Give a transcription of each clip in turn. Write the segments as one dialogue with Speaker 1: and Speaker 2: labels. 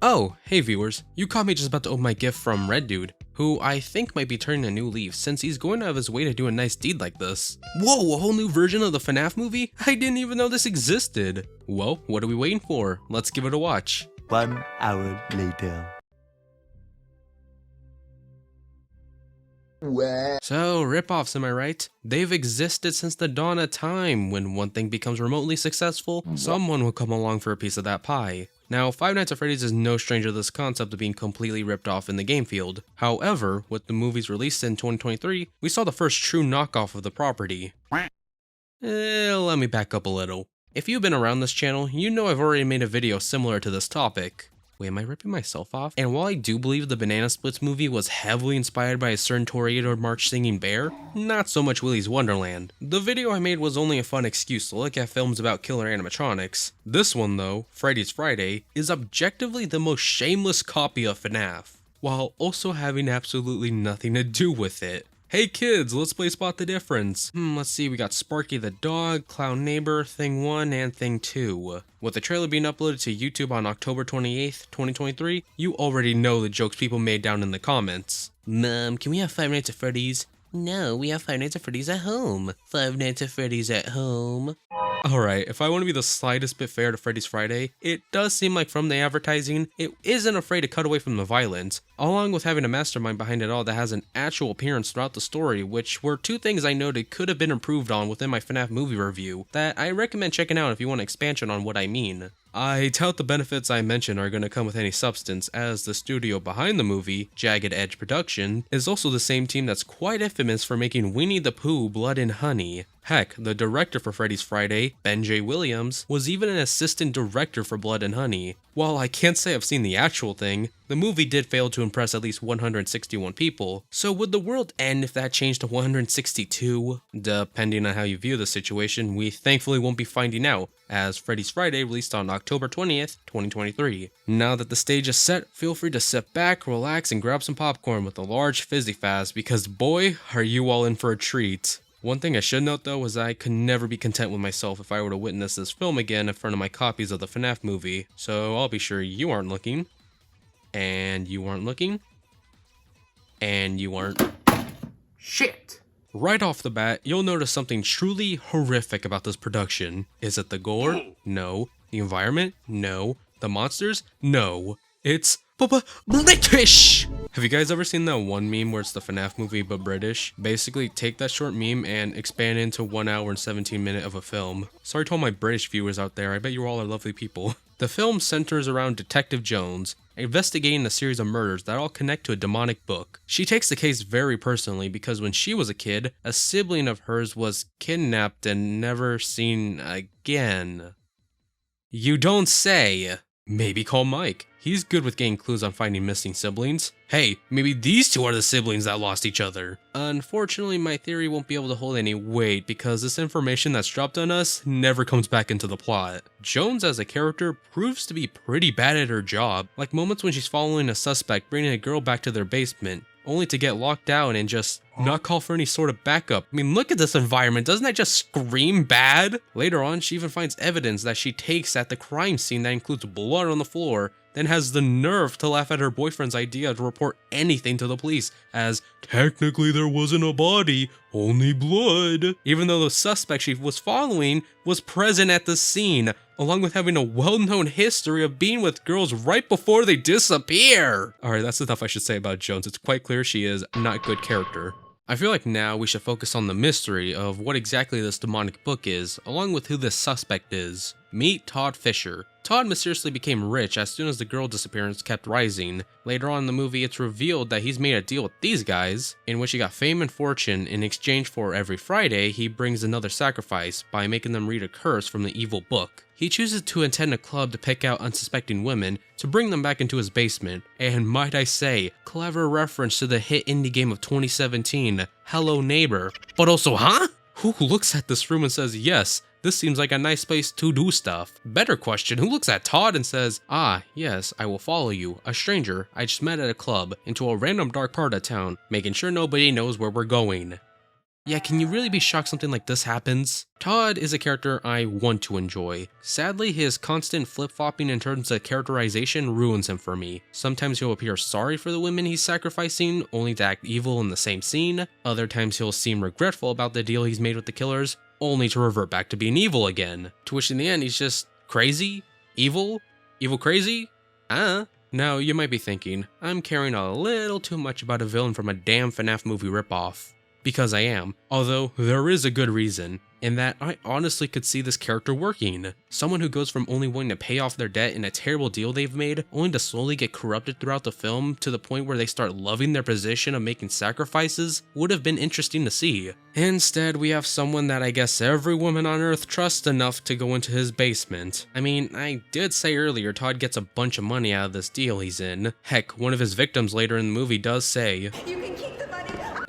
Speaker 1: Oh, hey viewers, you caught me just about to open my gift from Red Dude, who I think might be turning a new leaf since he's going out of his way to do a nice deed like this. Whoa, a whole new version of the FNaF movie? I didn't even know this existed. Well, what are we waiting for? Let's give it a watch.
Speaker 2: 1 hour later.
Speaker 1: So, ripoffs, am I right? They've existed since the dawn of time. When one thing becomes remotely successful, someone will come along for a piece of that pie. Now, Five Nights at Freddy's is no stranger to this concept of being completely ripped off in the game field. However, with the movies released in 2023, we saw the first true knockoff of the property. Let me back up a little. If you've been around this channel, you know I've already made a video similar to this topic. Wait, am I ripping myself off? And while I do believe the Banana Splits movie was heavily inspired by a certain Toreador March singing bear, not so much Willy's Wonderland. The video I made was only a fun excuse to look at films about killer animatronics. This one though, Freddy's Friday, is objectively the most shameless copy of FNaF, while also having absolutely nothing to do with it. Hey kids, let's play Spot the Difference. Let's see, we got Sparky the Dog, Clown Neighbor, Thing 1, and Thing 2. With the trailer being uploaded to YouTube on October 28th, 2023, you already know the jokes people made down in the comments. Mom, can we have Five Nights at Freddy's? No, we have Five Nights at Freddy's at home. Five Nights at Freddy's at home. Alright, if I want to be the slightest bit fair to Freddy's Friday, it does seem like from the advertising, it isn't afraid to cut away from the violence, along with having a mastermind behind it all that has an actual appearance throughout the story, which were two things I noted could have been improved on within my FNaF movie review, that I recommend checking out if you want an expansion on what I mean. I doubt the benefits I mentioned are going to come with any substance, as the studio behind the movie, Jagged Edge Production, is also the same team that's quite infamous for making Winnie the Pooh Blood and Honey. Heck, the director for Freddy's Friday, Ben J. Williams, was even an assistant director for Blood and Honey. While I can't say I've seen the actual thing, the movie did fail to impress at least 161 people, so would the world end if that changed to 162? Depending on how you view the situation, we thankfully won't be finding out, as Freddy's Friday released on October 20th, 2023. Now that the stage is set, feel free to sit back, relax, and grab some popcorn with a large fizzy fast, because boy, are you all in for a treat. One thing I should note though is I could never be content with myself if I were to witness this film again in front of my copies of the FNaF movie, so I'll be sure you aren't looking, and you aren't looking, and you aren't. Shit! Right off the bat, you'll notice something truly horrific about this production. Is it the gore? No. The environment? No. The monsters? No. It's British! Have you guys ever seen that one meme where it's the FNaF movie but British? Basically, take that short meme and expand it into 1 hour and 17 minutes of a film. Sorry to all my British viewers out there, I bet you all are lovely people. The film centers around Detective Jones, investigating a series of murders that all connect to a demonic book. She takes the case very personally because when she was a kid, a sibling of hers was kidnapped and never seen again. You don't say! Maybe call Mike. He's good with getting clues on finding missing siblings. Hey, maybe these two are the siblings that lost each other. Unfortunately, my theory won't be able to hold any weight because this information that's dropped on us never comes back into the plot. Jones as a character proves to be pretty bad at her job, like moments when she's following a suspect bringing a girl back to their basement, only to get locked out and just not call for any sort of backup. I mean, look at this environment, doesn't that just scream bad? Later on, she even finds evidence that she takes at the crime scene that includes blood on the floor, then has the nerve to laugh at her boyfriend's idea to report anything to the police, as technically there wasn't a body, only blood, even though the suspect she was following was present at the scene, along with having a well-known history of being with girls right before they disappear. Alright, that's enough I should say about Jones. It's quite clear she is not a good character. I feel like now we should focus on the mystery of what exactly this demonic book is, along with who this suspect is. Meet Todd Fisher. Todd mysteriously became rich as soon as the girl disappearance kept rising. Later on in the movie, it's revealed that he's made a deal with these guys, in which he got fame and fortune in exchange for every Friday he brings another sacrifice by making them read a curse from the evil book. He chooses to attend a club to pick out unsuspecting women to bring them back into his basement, and might I say, clever reference to the hit indie game of 2017, Hello Neighbor. But also, huh? Who looks at this room and says, yes, this seems like a nice place to do stuff? Better question, who looks at Todd and says, ah, yes, I will follow you, a stranger I just met at a club, into a random dark part of town, making sure nobody knows where we're going? Yeah, can you really be shocked something like this happens? Todd is a character I want to enjoy. Sadly, his constant flip-flopping in terms of characterization ruins him for me. Sometimes he'll appear sorry for the women he's sacrificing, only to act evil in the same scene. Other times he'll seem regretful about the deal he's made with the killers, only to revert back to being evil again. To which in the end he's just crazy? Evil? Evil crazy? Now, you might be thinking, I'm caring a little too much about a villain from a damn FNaF movie ripoff. Because I am, although there is a good reason, in that I honestly could see this character working. Someone who goes from only wanting to pay off their debt in a terrible deal they've made, only to slowly get corrupted throughout the film to the point where they start loving their position of making sacrifices, would have been interesting to see. Instead, we have someone that I guess every woman on Earth trusts enough to go into his basement. I mean, I did say earlier Todd gets a bunch of money out of this deal he's in. Heck, one of his victims later in the movie does say,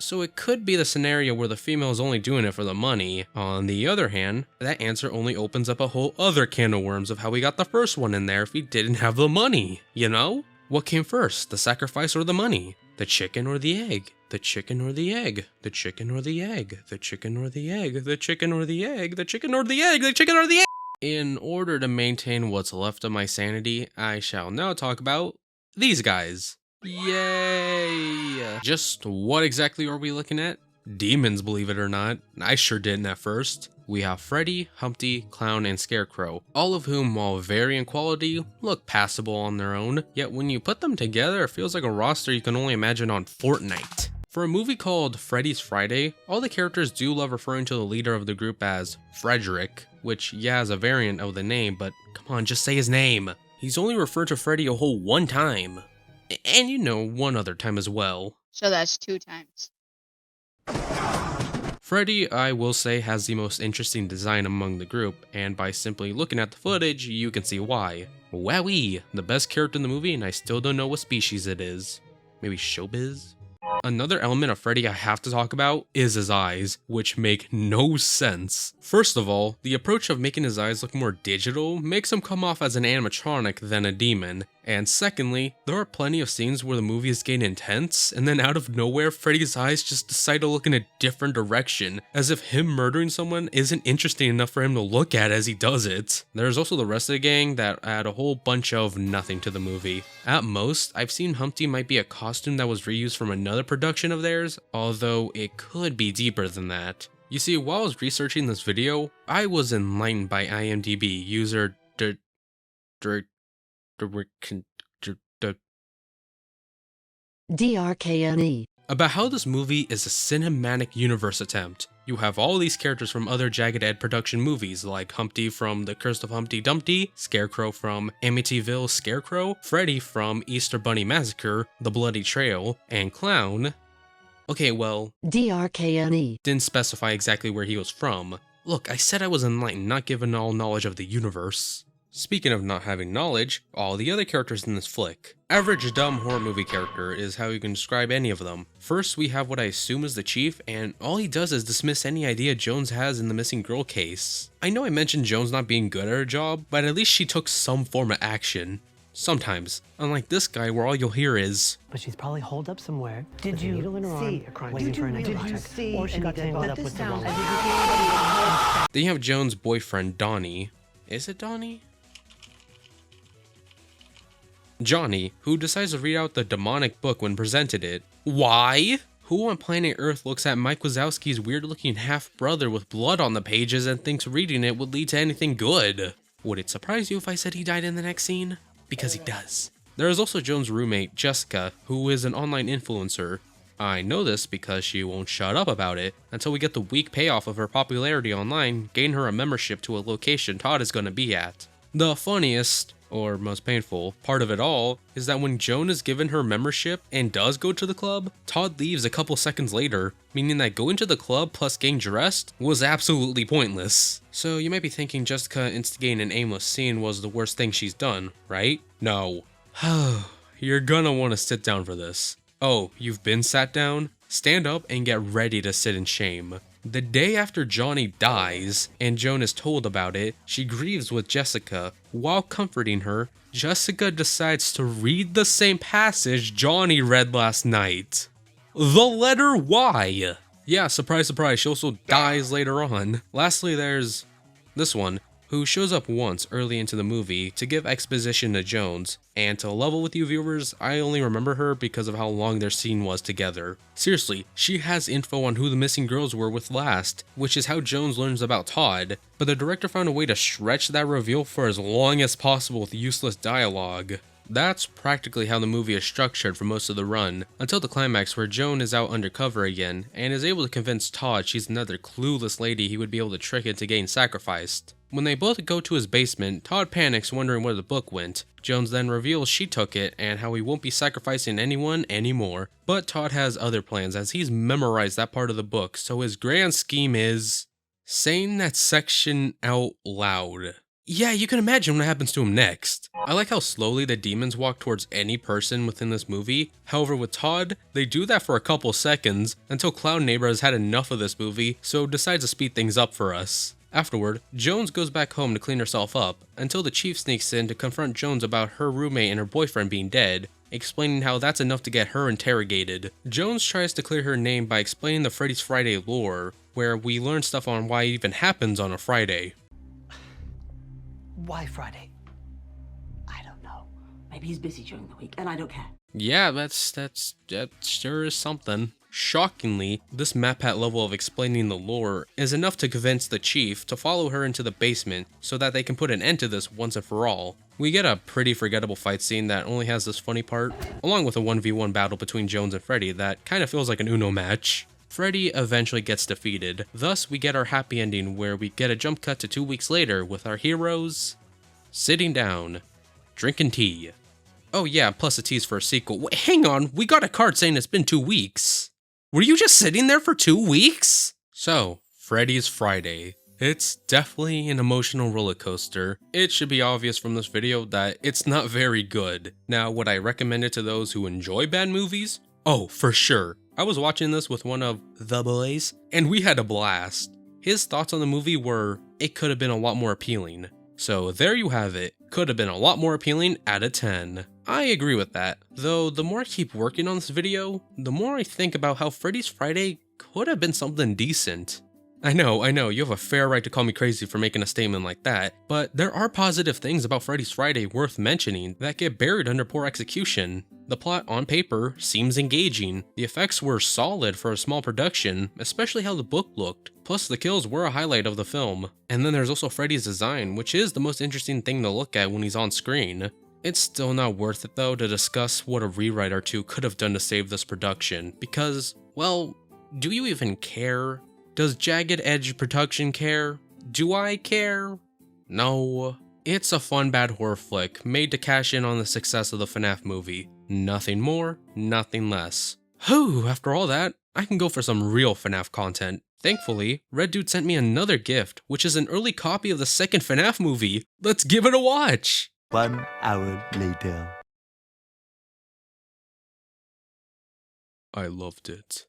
Speaker 1: so it could be the scenario where the female is only doing it for the money. On the other hand, that answer only opens up a whole other can of worms of how we got the first one in there if he didn't have the money, you know? What came first, the sacrifice or the money? The chicken or the egg? The chicken or the egg? The chicken or the egg? The chicken or the egg? The chicken or the egg? The chicken or the egg? The chicken or the egg? In order to maintain what's left of my sanity, I shall now talk about these guys. Yay! Just what exactly are we looking at? Demons, believe it or not. I sure didn't at first. We have Freddy, Humpty, Clown, and Scarecrow, all of whom, while vary in quality, look passable on their own, yet when you put them together, it feels like a roster you can only imagine on Fortnite. For a movie called Freddy's Friday, all the characters do love referring to the leader of the group as Frederick, which, yeah, is a variant of the name, but come on, just say his name. He's only referred to Freddy a whole one time. And you know, one other time as well.
Speaker 3: So that's 2 times.
Speaker 1: Freddy, I will say, has the most interesting design among the group, and by simply looking at the footage, you can see why. Wowee, the best character in the movie, and I still don't know what species it is. Maybe showbiz? Another element of Freddy I have to talk about is his eyes, which make no sense. First of all, the approach of making his eyes look more digital makes him come off as an animatronic than a demon. And secondly, there are plenty of scenes where the movie is getting intense, and then out of nowhere, Freddy's eyes just decide to look in a different direction, as if him murdering someone isn't interesting enough for him to look at as he does it. There's also the rest of the gang that add a whole bunch of nothing to the movie. At most, I've seen Humpty might be a costume that was reused from another production of theirs, although it could be deeper than that. You see, while I was researching this video, I was enlightened by IMDb user
Speaker 4: DRKNE
Speaker 1: about how this movie is a cinematic universe attempt. You have all these characters from other Jagged Edge production movies like Humpty from The Curse of Humpty Dumpty, Scarecrow from Amityville Scarecrow, Freddy from Easter Bunny Massacre, The Bloody Trail, and Clown. Okay, well,
Speaker 4: DRKNE
Speaker 1: didn't specify exactly where he was from. Look, I said I was enlightened, not given all knowledge of the universe. Speaking of not having knowledge, all the other characters in this flick. Average dumb horror movie character is how you can describe any of them. First, we have what I assume is the chief, and all he does is dismiss any idea Jones has in the missing girl case. I know I mentioned Jones not being good at her job, but at least she took some form of action. Sometimes, unlike this guy where all you'll hear is,
Speaker 5: but she's probably holed up somewhere.
Speaker 6: Did
Speaker 5: with a
Speaker 6: you
Speaker 5: needle in her
Speaker 6: see
Speaker 5: arm,
Speaker 6: a crime?
Speaker 5: waiting for an
Speaker 6: Did you
Speaker 5: check,
Speaker 6: see
Speaker 5: or she got
Speaker 6: anything?
Speaker 5: tangled
Speaker 6: Put
Speaker 5: up
Speaker 6: this
Speaker 5: with the
Speaker 6: down.
Speaker 5: wrong
Speaker 6: Did
Speaker 5: one.
Speaker 6: you see anybody?
Speaker 1: then you have Jones' boyfriend Donnie. Is it Donnie? Johnny, who decides to read out the demonic book when presented it. Why? Who on planet Earth looks at Mike Wazowski's weird-looking half-brother with blood on the pages and thinks reading it would lead to anything good? Would it surprise you if I said he died in the next scene? Because he does. There is also Jones' roommate, Jessica, who is an online influencer. I know this because she won't shut up about it until we get the weak payoff of her popularity online, gain her a membership to a location Todd is going to be at. The funniest, or most painful, part of it all is that when Joan is given her membership and does go to the club, Todd leaves a couple seconds later, meaning that going to the club plus getting dressed was absolutely pointless. So you might be thinking Jessica instigating an aimless scene was the worst thing she's done, right? No. You're gonna want to sit down for this. Oh, you've been sat down? Stand up and get ready to sit in shame. The day after Johnny dies, and Joan is told about it, she grieves with Jessica. While comforting her, Jessica decides to read the same passage Johnny read last night. The letter Y! Yeah, surprise, surprise, she also dies later on. Lastly, there's this one, who shows up once early into the movie to give exposition to Jones, and to level with you viewers, I only remember her because of how long their scene was together. Seriously, she has info on who the missing girls were with last, which is how Jones learns about Todd, but the director found a way to stretch that reveal for as long as possible with useless dialogue. That's practically how the movie is structured for most of the run, until the climax where Joan is out undercover again, and is able to convince Todd she's another clueless lady he would be able to trick into getting sacrificed. When they both go to his basement, Todd panics wondering where the book went. Jones then reveals she took it and how he won't be sacrificing anyone anymore. But Todd has other plans as he's memorized that part of the book, so his grand scheme is saying that section out loud. Yeah, you can imagine what happens to him next. I like how slowly the demons walk towards any person within this movie. However, with Todd, they do that for a couple seconds until Clown Neighbor has had enough of this movie, so decides to speed things up for us. Afterward, Jones goes back home to clean herself up, until the chief sneaks in to confront Jones about her roommate and her boyfriend being dead, explaining how that's enough to get her interrogated. Jones tries to clear her name by explaining the Freddy's Friday lore, where we learn stuff on why it even happens on a Friday.
Speaker 5: Why Friday?
Speaker 6: I don't know. Maybe he's busy during the week, and I don't care.
Speaker 1: Yeah, that sure is something. Shockingly, this map hat level of explaining the lore is enough to convince the chief to follow her into the basement so that they can put an end to this once and for all. We get a pretty forgettable fight scene that only has this funny part, along with a 1v1 battle between Jones and Freddy that kind of feels like an Uno match. Freddy eventually gets defeated, thus we get our happy ending where we get a jump cut to 2 weeks later with our heroes sitting down, drinking tea. Oh yeah, plus a tease for a sequel. Wait, hang on, we got a card saying it's been 2 weeks. Were you just sitting there for 2 weeks? So, Freddy's Friday. It's definitely an emotional roller coaster. It should be obvious from this video that it's not very good. Now, would I recommend it to those who enjoy bad movies? Oh, for sure. I was watching this with one of the boys, and we had a blast. His thoughts on the movie were, it could have been a lot more appealing. So there you have it, could have been a lot more appealing out of 10. I agree with that, though the more I keep working on this video, the more I think about how Freddy's Friday could have been something decent. I know, you have a fair right to call me crazy for making a statement like that, but there are positive things about Freddy's Friday worth mentioning that get buried under poor execution. The plot on paper seems engaging, the effects were solid for a small production, especially how the book looked, plus the kills were a highlight of the film. And then there's also Freddy's design, which is the most interesting thing to look at when he's on screen. It's still not worth it though to discuss what a rewrite or two could have done to save this production, because, well, do you even care? Does Jagged Edge production care? Do I care? No. It's a fun bad horror flick, made to cash in on the success of the FNaF movie. Nothing more, nothing less. Whew, after all that, I can go for some real FNaF content. Thankfully, Red Dude sent me another gift, which is an early copy of the second FNaF movie. Let's give it a watch!
Speaker 2: 1 hour later.
Speaker 1: I loved it.